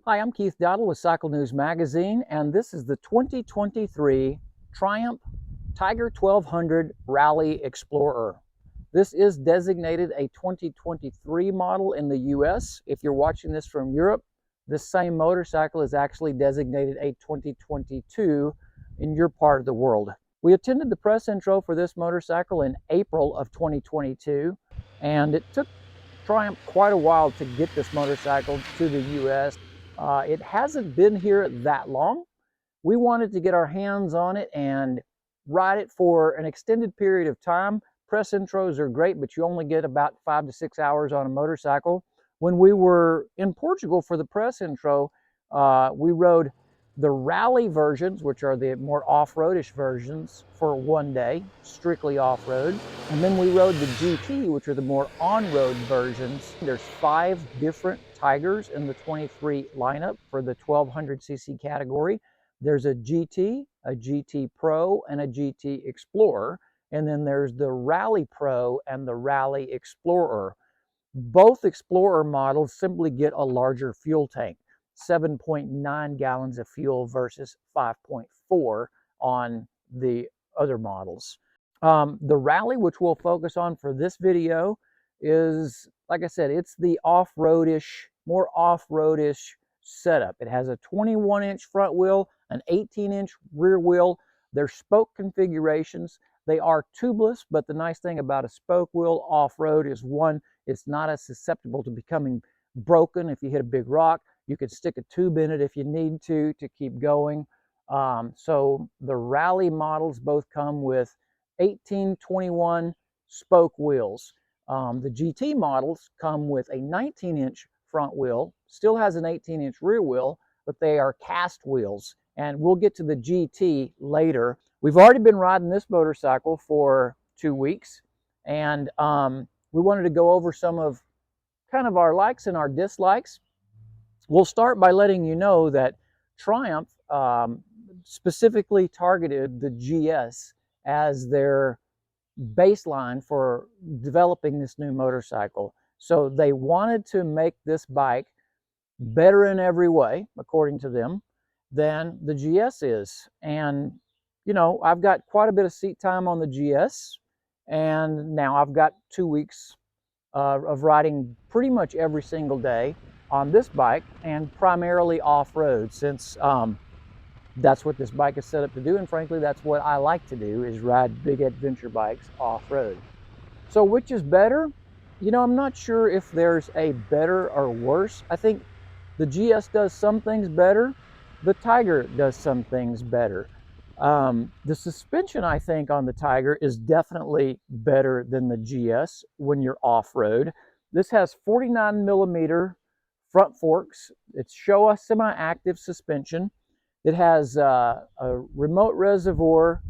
Hi, I'm Keith Dowdle with Cycle News Magazine, and this is the 2023 Triumph Tiger 1200 Rally Explorer. This is designated a 2023 model in the US. If you're watching this from Europe, this same motorcycle is actually designated a 2022 in your part of the world. We attended the press intro for this motorcycle in April of 2022, and it took Triumph quite a while to get this motorcycle to the US. It hasn't been here that long. We wanted to get our hands on it and ride it for an extended period of time. Press intros are great, but you only get about 5 to 6 hours on a motorcycle. When we were in Portugal for the press intro, we rode the rally versions, which are the more off-roadish versions, for one day, strictly off-road. And then we rode the GT, which are the more on-road versions. There's 5 different Tigers in the 23 lineup for the 1200cc category. There's a GT Pro, and a GT Explorer. And then there's the Rally Pro and the Rally Explorer. Both Explorer models simply get a larger fuel tank, 7.9 gallons of fuel versus 5.4 on the other models. The Rally, which we'll focus on for this video, is, like I said, it's the off-roadish, more off-roadish setup. It has a 21-inch front wheel, an 18-inch rear wheel. They're spoke configurations. They are tubeless, but the nice thing about a spoke wheel off-road is, one, it's not as susceptible to becoming broken if you hit a big rock. You could stick a tube in it if you need to keep going. So the Rally models both come with 18-21 spoke wheels. The GT models come with a 19-inch front wheel, still has an 18-inch rear wheel, but they are cast wheels. And we'll get to the GT later. We've already been riding this motorcycle for 2 weeks, and we wanted to go over some of kind of our likes and our dislikes. We'll start by letting you know that Triumph specifically targeted the GS as their baseline for developing this new motorcycle. So they wanted to make this bike better in every way, according to them, than the GS is. And, you know, I've got quite a bit of seat time on the GS, and now I've got 2 weeks of riding pretty much every single day on this bike, and primarily off-road, since that's what this bike is set up to do, and frankly that's what I like to do, is ride big adventure bikes off-road. So which is better? You know, I'm not sure if there's a better or worse. I think the GS does some things better, the Tiger does some things better. The suspension, I think, on the Tiger is definitely better than the GS when you're off-road. This has 49 millimeter front forks. It's Showa semi-active suspension. It has a remote reservoir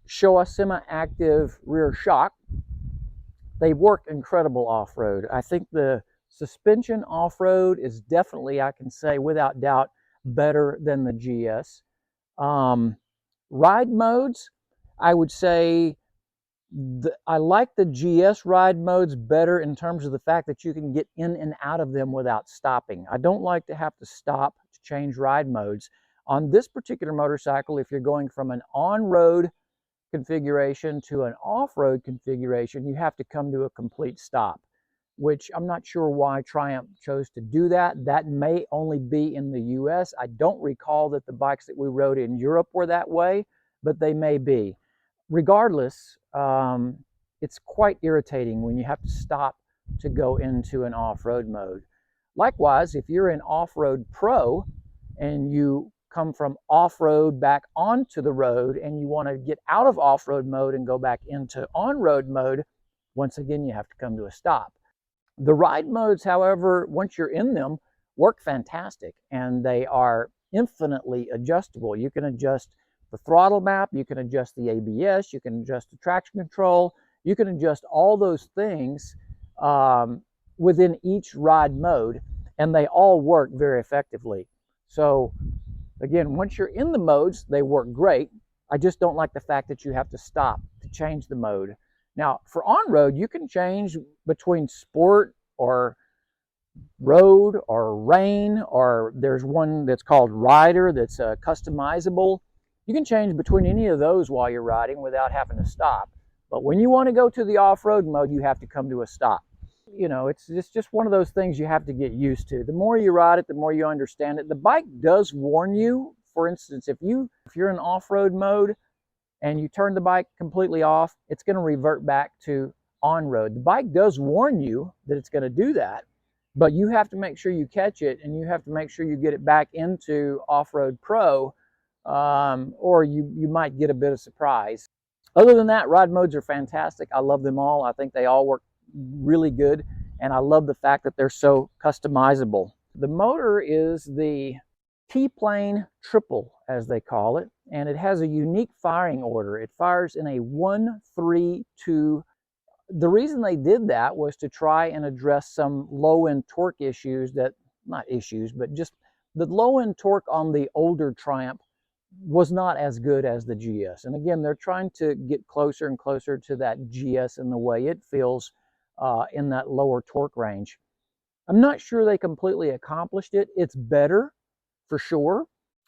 Showa semi-active rear shock. They work incredible off-road. I think the suspension off-road is definitely, I can say without doubt, better than the GS. Ride modes, I would say I like the GS ride modes better in terms of the fact that you can get in and out of them without stopping. I don't like to have to stop to change ride modes. On this particular motorcycle, if you're going from an on-road configuration to an off-road configuration, you have to come to a complete stop, which I'm not sure why Triumph chose to do that. That may only be in the US. I don't recall that the bikes that we rode in Europe were that way, but they may be. Regardless, it's quite irritating when you have to stop to go into an off-road mode. Likewise, if you're an off-road pro and you come from off-road back onto the road and you want to get out of off-road mode and go back into on-road mode, once again, you have to come to a stop. The ride modes, however, once you're in them, work fantastic, and they are infinitely adjustable. You can adjust the throttle map, you can adjust the ABS, you can adjust the traction control, you can adjust all those things within each ride mode, and they all work very effectively. So again, once you're in the modes, they work great. I just don't like the fact that you have to stop to change the mode. Now, for on-road, you can change between sport or road or rain, or there's one that's called Rider that's customizable. You can change between any of those while you're riding without having to stop. But when you want to go to the off-road mode, you have to come to a stop. You know, it's just one of those things you have to get used to. The more you ride it, the more you understand it. The bike does warn you. For instance, if you're in off-road mode and you turn the bike completely off, it's going to revert back to on-road. The bike does warn you that it's going to do that, but you have to make sure you catch it, and you have to make sure you get it back into Off-Road Pro, or you might get a bit of surprise. Other than that, ride modes are fantastic. I love them all. I think they all work really good, and I love the fact that they're so customizable. The motor is the T-plane triple, as they call it, and it has a unique firing order. It fires in a 1-3-2. The reason they did that was to try and address some low-end torque issues that, not issues, but just the low-end torque on the older Triumph was not as good as the GS. And again, they're trying to get closer and closer to that GS in the way it feels in that lower torque range. I'm not sure they completely accomplished it. It's better for sure,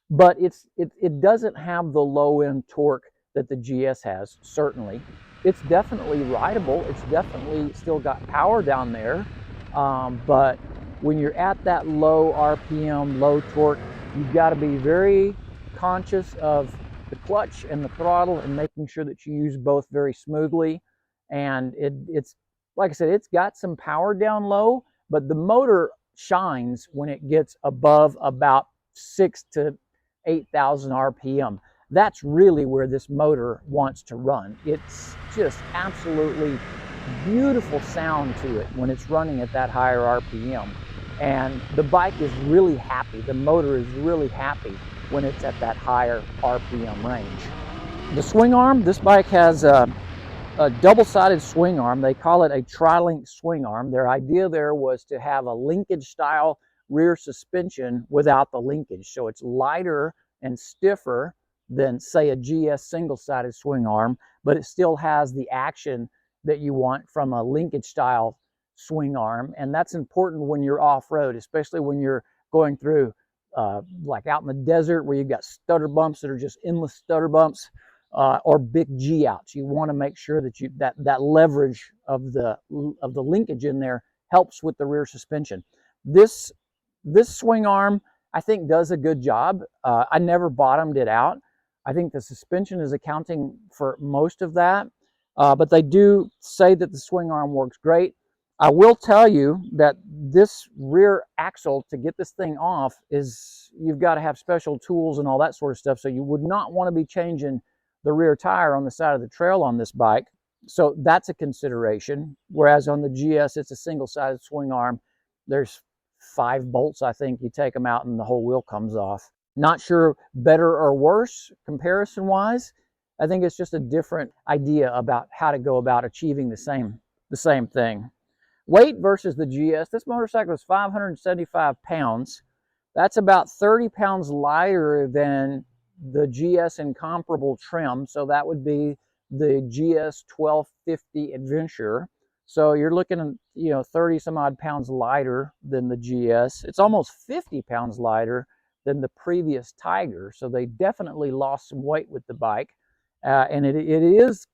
but it doesn't have the low-end torque that the GS has, certainly. It's definitely rideable. It's definitely still got power down there, but when you're at that low RPM, low torque, you've got to be very conscious of the clutch and the throttle and making sure that you use both very smoothly. And it's like I said, it's got some power down low, but the motor shines when it gets above about 6,000 to 8,000 RPM. That's really where this motor wants to run. It's just absolutely beautiful sound to it when it's running at that higher RPM. And the bike is really happy. The motor is really happy when it's at that higher RPM range. The swing arm, this bike has a double-sided swing arm. They call it a tri-link swing arm. Their idea there was to have a linkage style rear suspension without the linkage. So it's lighter and stiffer than, say, a GS single-sided swing arm, but it still has the action that you want from a linkage style swing arm. And that's important when you're off-road, especially when you're going through like out in the desert where you've got stutter bumps that are just endless stutter bumps, or big G outs. You want to make sure that that leverage of the linkage in there helps with the rear suspension. This swing arm, I think, does a good job. I never bottomed it out. I think the suspension is accounting for most of that, but they do say that the swing arm works great. I will tell you that this rear axle, to get this thing off, you've got to have special tools and all that sort of stuff, so you would not want to be changing the rear tire on the side of the trail on this bike. So that's a consideration, whereas on the GS, it's a single-sided swing arm. There's 5 bolts, I think. You take them out and the whole wheel comes off. Not sure better or worse comparison-wise. I think it's just a different idea about how to go about achieving the same thing. Weight versus the GS. This motorcycle is 575 pounds. That's about 30 pounds lighter than the GS in comparable trim. So that would be the GS 1250 Adventure. So you're looking at, 30 some odd pounds lighter than the GS. It's almost 50 pounds lighter than the previous Tiger. So they definitely lost some weight with the bike. And it is,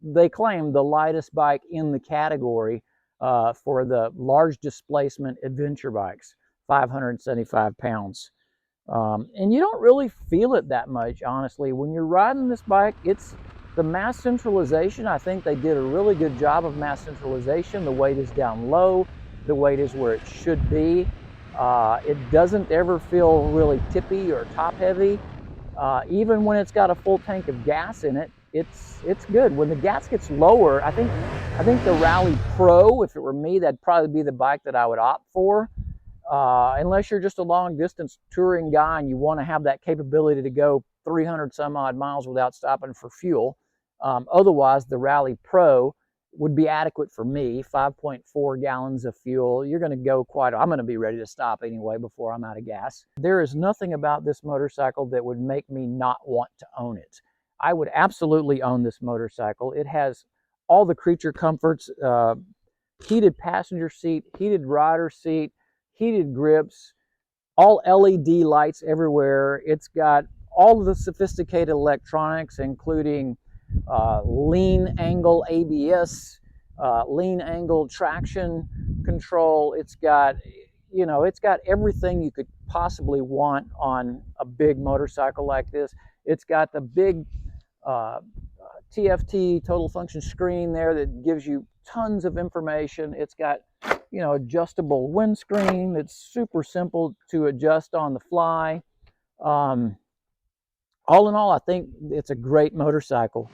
they claim, the lightest bike in the category for the large displacement adventure bikes, 575 pounds. And you don't really feel it that much, honestly. When you're riding this bike, it's the mass centralization. I think they did a really good job of mass centralization. The weight is down low. The weight is where it should be. It doesn't ever feel really tippy or top heavy. Even when it's got a full tank of gas in it, it's good. When the gas gets lower, I think the Rally Pro, if it were me, that'd probably be the bike that I would opt for. Unless you're just a long distance touring guy and you want to have that capability to go 300 some odd miles without stopping for fuel. Otherwise, the Rally Pro would be adequate for me. 5.4 gallons of fuel. You're going to go I'm going to be ready to stop anyway before I'm out of gas. There is nothing about this motorcycle that would make me not want to own it. I would absolutely own this motorcycle. It has all the creature comforts, heated passenger seat, heated rider seat, heated grips, all LED lights everywhere. It's got all of the sophisticated electronics, including lean angle ABS, lean angle traction control. It's got, it's got everything you could possibly want on a big motorcycle like this. It's got the big TFT total function screen there that gives you tons of information. It's got, adjustable windscreen. It's super simple to adjust on the fly. All in all, I think it's a great motorcycle.